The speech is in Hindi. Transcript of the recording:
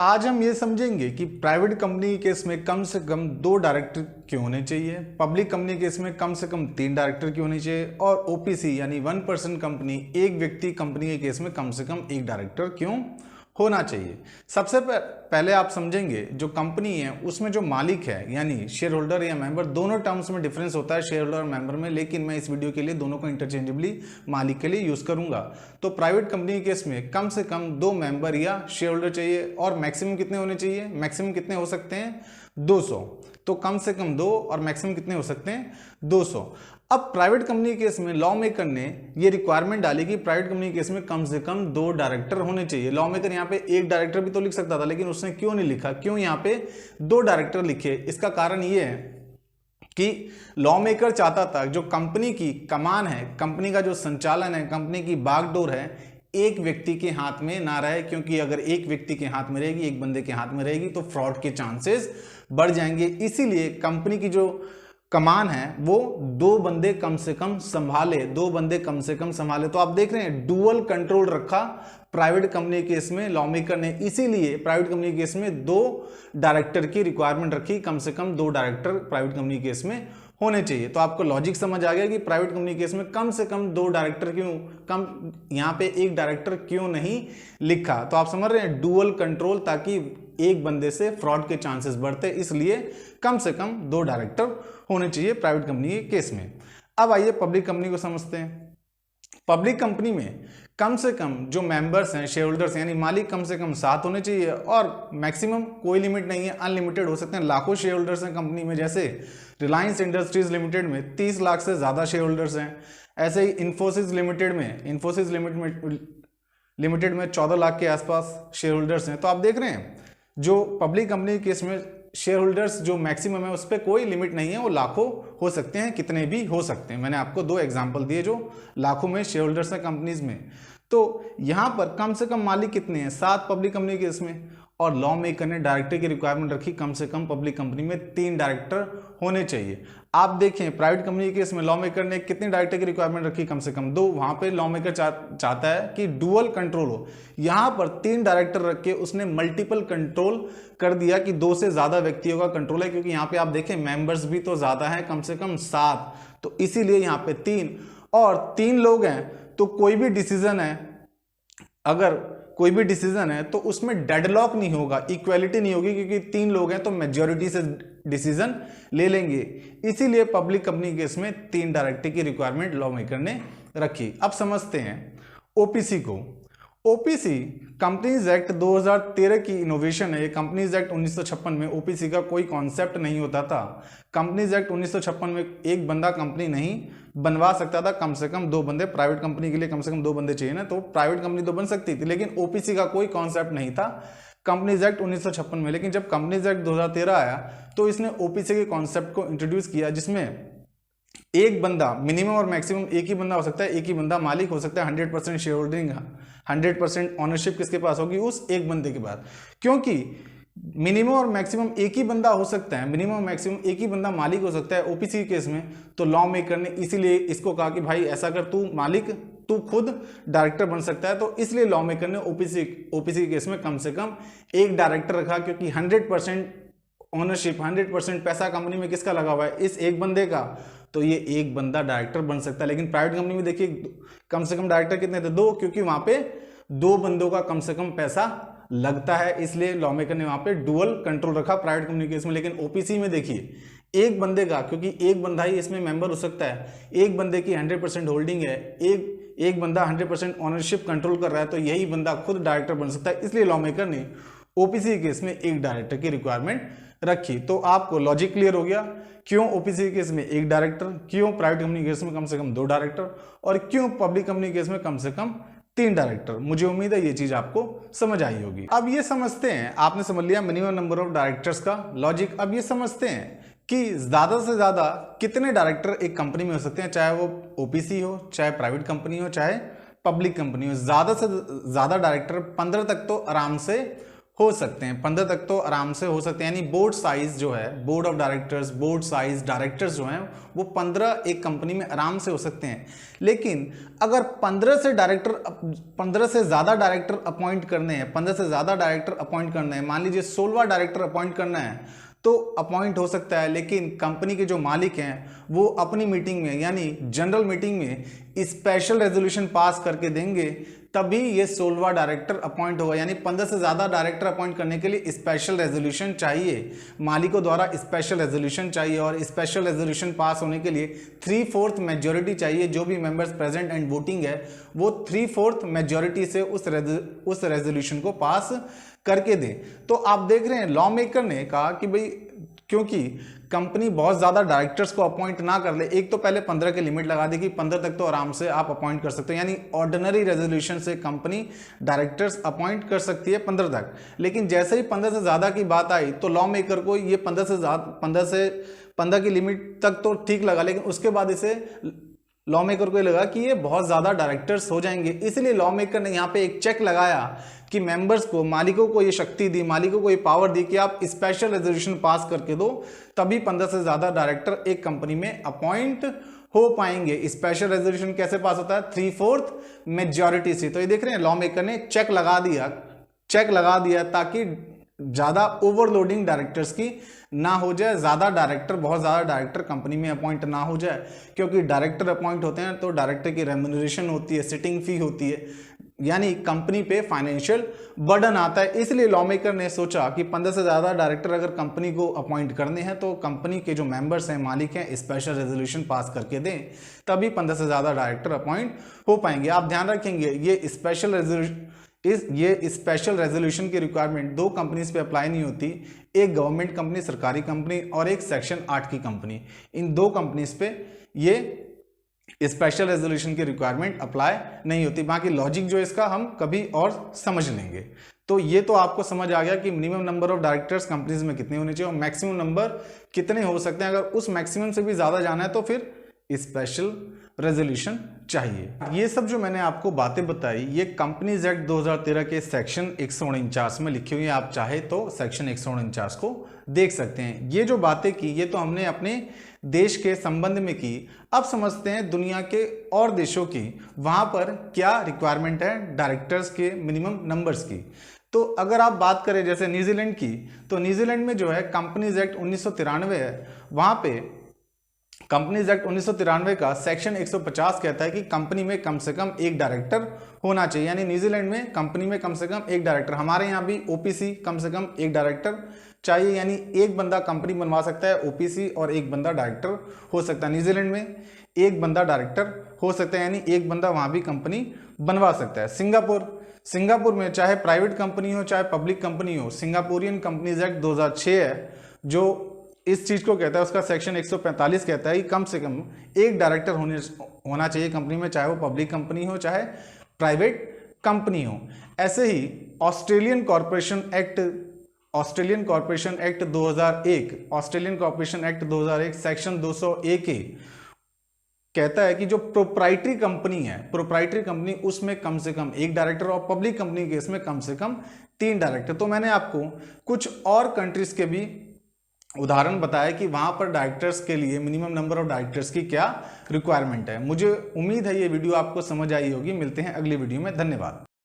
आज हम ये समझेंगे कि प्राइवेट कंपनी के केस में कम से कम 2 डायरेक्टर क्यों होने चाहिए, पब्लिक कंपनी के केस में कम से कम 3 डायरेक्टर क्यों होने चाहिए और ओपीसी यानी 1% कंपनी, एक व्यक्ति कंपनी के केस में कम से कम 1 डायरेक्टर क्यों होना चाहिए। सबसे पहले आप समझेंगे जो कंपनी है उसमें जो मालिक है यानी शेयर होल्डर या मेंबर, दोनों टर्म्स में डिफरेंस होता है शेयर होल्डर और मेंबर में, लेकिन मैं इस वीडियो के लिए दोनों को इंटरचेंजेबली मालिक के लिए यूज करूंगा। तो प्राइवेट कंपनी के केस में कम से कम 2 मेंबर या शेयर होल्डर चाहिए और मैक्सिमम कितने होने चाहिए, मैक्सिमम कितने हो सकते हैं 200। तो कम से कम 2 और मैक्सिमम कितने हो सकते हैं 200। अब प्राइवेट कंपनी के केस में लॉ मेकर ने ये रिक्वायरमेंट डाली कि प्राइवेट कंपनी के केस में कम से कम 2 डायरेक्टर होने चाहिए। लॉ मेकर यहाँ पे 1 डायरेक्टर भी तो लिख सकता था, लेकिन उसने क्यों नहीं लिखा, क्यों यहाँ पे 2 डायरेक्टर लिखे? इसका कारण ये है कि लॉ मेकर चाहता था जो कंपनी की कमान है, कंपनी का जो संचालन है, कंपनी की बागडोर है, एक व्यक्ति के हाथ में ना रहे, क्योंकि अगर एक व्यक्ति के हाथ में रहेगी, एक बंदे के हाथ में रहेगी तो फ्रॉड के चांसेस बढ़ जाएंगे। इसीलिए कंपनी की जो कमान है वो 2 बंदे कम से कम संभाले, 2 बंदे कम से कम संभाले। तो आप देख रहे हैं डुअल कंट्रोल रखा प्राइवेट कंपनी केस में लॉ मेकर ने, इसीलिए प्राइवेट कंपनी केस में 2 डायरेक्टर की रिक्वायरमेंट रखी, कम से कम 2 डायरेक्टर प्राइवेट कंपनी केस में होने चाहिए। तो आपको लॉजिक समझ आ गया कि प्राइवेट कंपनी केस में कम से कम 2 डायरेक्टर क्यों, कम यहाँ पे 1 डायरेक्टर क्यों नहीं लिखा। तो आप समझ रहे हैं डुअल कंट्रोल, ताकि एक बंदे से फ्रॉड के चांसेस बढ़ते, इसलिए कम से कम 2 डायरेक्टर होने चाहिए प्राइवेट कंपनी के केस में। अब आइए पब्लिक कंपनी को समझते हैं। पब्लिक कंपनी में कम से कम जो मेंबर्स हैं, शेयर होल्डर्स यानी मालिक, कम से कम 7 होने चाहिए और मैक्सिमम कोई लिमिट नहीं है, अनलिमिटेड हो सकते हैं। लाखों शेयर होल्डर्स हैं कंपनी में, जैसे रिलायंस इंडस्ट्रीज लिमिटेड में 30 लाख से ज़्यादा शेयर होल्डर्स हैं। ऐसे ही इन्फोसिस लिमिटेड में 14 लाख के आसपास शेयर होल्डर्स हैं। तो आप देख रहे हैं जो पब्लिक कंपनी के केस में शेयर होल्डर्स जो मैक्सिमम है उस पर कोई लिमिट नहीं है, वो लाखों हो सकते हैं, कितने भी हो सकते हैं। मैंने आपको 2 एग्जांपल दिए जो लाखों में शेयर होल्डर्स हैं कंपनीज में। तो यहां पर कम से कम मालिक कितने हैं, 7 पब्लिक कंपनी के केस में, और लॉ मेकर ने डायरेक्टर की रिक्वायरमेंट रखी कम से कम पब्लिक कंपनी में 3 डायरेक्टर होने चाहिए। आप देखें प्राइवेट कंपनी के केस में लॉ मेकर ने कितने डायरेक्टर की रिक्वायरमेंट रखी, कम से कम 2। वहां पे लॉ मेकर चाहता है कि डुअल कंट्रोल हो, यहां पर 3 डायरेक्टर रख के उसने मल्टीपल कंट्रोल कर दिया कि 2 से ज्यादा व्यक्तियों का कंट्रोल है, क्योंकि यहाँ पे आप देखें मेंबर्स भी तो ज्यादा है, कम से कम 7, तो इसीलिए यहाँ पे 3 और 3 लोग हैं। तो कोई भी डिसीजन है, अगर कोई भी डिसीजन है तो उसमें डेडलॉक नहीं होगा, इक्वालिटी नहीं होगी, क्योंकि 3 लोग हैं तो मेजॉरिटी से डिसीजन ले लेंगे। इसीलिए पब्लिक कंपनी केस में 3 डायरेक्टर की रिक्वायरमेंट लॉ मेकर ने रखी। अब समझते हैं ओपीसी को। ओपीसी कंपनीज एक्ट 2013 की इनोवेशन है। कंपनीज एक्ट 1956 में ओपीसी का कोई कॉन्सेप्ट नहीं होता था। कंपनीज एक्ट 1956 में एक बंदा कंपनी नहीं बनवा सकता था, कम से कम 2 बंदे, प्राइवेट कंपनी के लिए कम से कम 2 बंदे चाहिए ना, तो प्राइवेट कंपनी तो बन सकती थी, लेकिन ओपीसी का कोई कॉन्सेप्ट नहीं था कंपनीज एक्ट 1956 में। लेकिन जब कंपनीज एक्ट 2013 आया तो इसने ओपीसी के कॉन्सेप्ट को इंट्रोड्यूस किया, जिसमें एक बंदा, मिनिमम और मैक्सिमम एक ही बंदा हो सकता है, एक ही बंदा मालिक हो सकता है, 100% शेयर होल्डिंग, 100% ऑनरशिप किसके पास होगी, उस एक बंदे के पास। क्योंकि मिनिमम और मैक्सिमम एक ही बंदा हो सकता है, मिनिमम मैक्सिमम एक ही बंदा मालिक हो सकता है ओपीसी केस में, तो लॉ मेकर ने इसीलिए इसको कहा कि भाई ऐसा कर, तू मालिक, तू खुद डायरेक्टर बन सकता है। तो इसलिए लॉ मेकर ने ओपीसी केस में कम से कम 1 डायरेक्टर रखा, क्योंकि 100% ओनरशिप, 100% पैसा कंपनी में किसका लगा हुआ है, इस एक बंदे का, तो ये एक बंदा डायरेक्टर बन सकता है। लेकिन प्राइवेट कंपनी में देखिए कम से कम डायरेक्टर कितने थे, 2, क्योंकि वहां पे 2 बंदों का कम से कम पैसा लगता है, इसलिए लॉ मेकर ने वहां पे डुअल कंट्रोल रखा प्राइवेट कंपनी केस में। लेकिन ओपीसी में देखिए एक बंदे का, क्योंकि एक बंदा ही इसमें मेंबर हो सकता है, एक बंदे की 100% होल्डिंग है, एक बंदा 100% ओनरशिप कंट्रोल कर रहा है, तो यही बंदा खुद डायरेक्टर बन सकता है। इसलिए लॉ मेकर ने ओपीसी केस में 1 डायरेक्टर की रिक्वायरमेंट रखी। तो आपको लॉजिक क्लियर हो गया, क्यों ओपीसी केस में 1 डायरेक्टर, क्यों प्राइवेट कंपनी केस में कम से कम 2 डायरेक्टर, और क्यों पब्लिक कंपनी केस में कम से कम 3 डायरेक्टर। मुझे उम्मीद है ये चीज आपको समझ आई होगी। अब ये समझते हैं, आपने समझ लिया मिनिमम नंबर ऑफ डायरेक्टर्स का लॉजिक। अब ये समझते हैं कि ज्यादा से ज्यादा कितने डायरेक्टर एक कंपनी में हो सकते हैं, चाहे वो ओपीसी हो, चाहे प्राइवेट कंपनी हो, चाहे पब्लिक कंपनी हो। ज्यादा से ज्यादा डायरेक्टर 15 तक तो आराम से हो सकते हैं, 15 तक तो आराम से हो सकते हैं। यानी बोर्ड साइज जो है, board of directors, board size directors जो हैं वो 15 एक कंपनी में आराम से हो सकते हैं। लेकिन अगर 15 से ज़्यादा डायरेक्टर अपॉइंट करने हैं, 15 से ज़्यादा डायरेक्टर अपॉइंट करने हैं, मान लीजिए 16वां डायरेक्टर अपॉइंट करना है तो अपॉइंट हो सकता है। लेकिन कंपनी के जो मालिक हैं वो अपनी मीटिंग में यानी जनरल मीटिंग में स्पेशल रेजोल्यूशन पास करके देंगे, तभी ये 16वां डायरेक्टर अपॉइंट होगा। यानी 15 से ज़्यादा डायरेक्टर अपॉइंट करने के लिए स्पेशल रेजोल्यूशन चाहिए, मालिकों द्वारा स्पेशल रेजोल्यूशन चाहिए, और स्पेशल रेजोल्यूशन पास होने के लिए 3/4 मेजॉरिटी चाहिए। जो भी मेंबर्स प्रेजेंट एंड वोटिंग है वो 3/4 मेजॉरिटी से उस रेजोल्यूशन को पास करके दें। तो आप देख रहे हैं लॉ मेकर ने कहा कि भाई क्योंकि कंपनी बहुत ज़्यादा डायरेक्टर्स को अपॉइंट ना कर ले, एक तो पहले 15 की लिमिट लगा दी कि 15 तक तो आराम से आप अपॉइंट कर सकते हो, यानी ऑर्डिनरी रेजोल्यूशन से कंपनी डायरेक्टर्स अपॉइंट कर सकती है 15 तक। लेकिन जैसे ही 15 से ज़्यादा की बात आई तो लॉ मेकर को ये 15 की लिमिट तक तो ठीक लगा, लेकिन उसके बाद इसे लॉ मेकर को ये लगा कि ये बहुत ज़्यादा डायरेक्टर्स हो जाएंगे। इसलिए लॉ मेकर ने यहाँ पे एक चेक लगाया कि मेंबर्स को, मालिकों को ये शक्ति दी, मालिकों को ये पावर दी कि आप स्पेशल रेजोल्यूशन पास करके दो, तभी 15 से ज़्यादा डायरेक्टर एक कंपनी में अपॉइंट हो पाएंगे। स्पेशल रेजोल्यूशन कैसे पास होता है? 3/4 मेजॉरिटी से। तो ये देख रहे हैं लॉ मेकर ने चेक लगा दिया ताकि ज़्यादा ओवरलोडिंग डायरेक्टर्स की ना हो जाए, बहुत ज़्यादा डायरेक्टर कंपनी में अपॉइंट ना हो जाए। क्योंकि डायरेक्टर अपॉइंट होते हैं तो डायरेक्टर की रेम्यूनरेशन होती है, सिटिंग फी होती है, यानी कंपनी पे फाइनेंशियल बर्डन आता है। इसलिए लॉ मेकर ने सोचा कि 15 से ज़्यादा डायरेक्टर अगर कंपनी को अपॉइंट करने हैं तो कंपनी के जो मेंबर्स हैं, मालिक हैं, स्पेशल रेजोल्यूशन पास करके दें, तभी 15 से ज़्यादा डायरेक्टर अपॉइंट हो पाएंगे। आप ध्यान रखेंगे ये स्पेशल रेजोल्यूशन की रिक्वायरमेंट 2 कंपनीज पे अप्लाई नहीं होती, एक गवर्नमेंट कंपनी, सरकारी कंपनी, और एक सेक्शन 8 की कंपनी। इन 2 कंपनीज पे ये स्पेशल रेजोल्यूशन की रिक्वायरमेंट अप्लाई नहीं होती। बाकी लॉजिक जो इसका हम कभी और समझ लेंगे। तो ये तो आपको समझ आ गया कि minimum number of directors companies में कितने होने चाहिए और मैक्सिमम नंबर कितने हो सकते हैं। अगर उस मैक्सिमम से भी ज़्यादा जाना है तो फिर स्पेशल रेजोल्यूशन चाहिए। ये सब जो मैंने आपको बातें बताई ये कंपनीज एक्ट 2013 के सेक्शन 149 में लिखी हुई है। आप चाहे तो सेक्शन 149 को देख सकते हैं। ये जो बातें की ये तो हमने अपने देश के संबंध में की। अब समझते हैं दुनिया के और देशों की, वहां पर क्या रिक्वायरमेंट है डायरेक्टर्स के मिनिमम नंबर्स की। तो अगर आप बात करें जैसे न्यूजीलैंड की, तो न्यूजीलैंड में जो है कंपनीज एक्ट 1993 है, वहां पे कंपनीज एक्ट 1993 का सेक्शन 150 कहता है कि कंपनी में कम से कम एक डायरेक्टर होना चाहिए। यानी न्यूजीलैंड में कंपनी में कम से कम एक डायरेक्टर, हमारे यहाँ भी ओपीसी कम से कम एक डायरेक्टर चाहिए। यानी एक बंदा कंपनी बनवा सकता है ओपीसी और एक बंदा डायरेक्टर हो सकता है। न्यूजीलैंड में एक बंदा डायरेक्टर हो सकता है, यानी एक बंदा वहाँ भी कंपनी बनवा सकता है। सिंगापुर में चाहे प्राइवेट कंपनी हो चाहे पब्लिक कंपनी हो, सिंगापुरियन कंपनीज एक्ट 2006 है जो इस चीज को कहता है, उसका सेक्शन 145 कहता है कि कम से कम एक डायरेक्टर होना चाहिए कंपनी में, चाहे वो पब्लिक कंपनी हो चाहे प्राइवेट कंपनी हो। ऐसे ही ऑस्ट्रेलियन कॉर्पोरेशन एक्ट 2001 सेक्शन 201 कहता है कि जो प्रोप्राइटरी कंपनी उसमें कम से कम एक डायरेक्टर और पब्लिक कंपनी के इसमें कम से कम 3 डायरेक्टर। तो मैंने आपको कुछ और कंट्रीज के भी उदाहरण बताया कि वहां पर डायरेक्टर्स के लिए मिनिमम नंबर ऑफ डायरेक्टर्स की क्या रिक्वायरमेंट है। मुझे उम्मीद है ये वीडियो आपको समझ आई होगी। मिलते हैं अगली वीडियो में। धन्यवाद।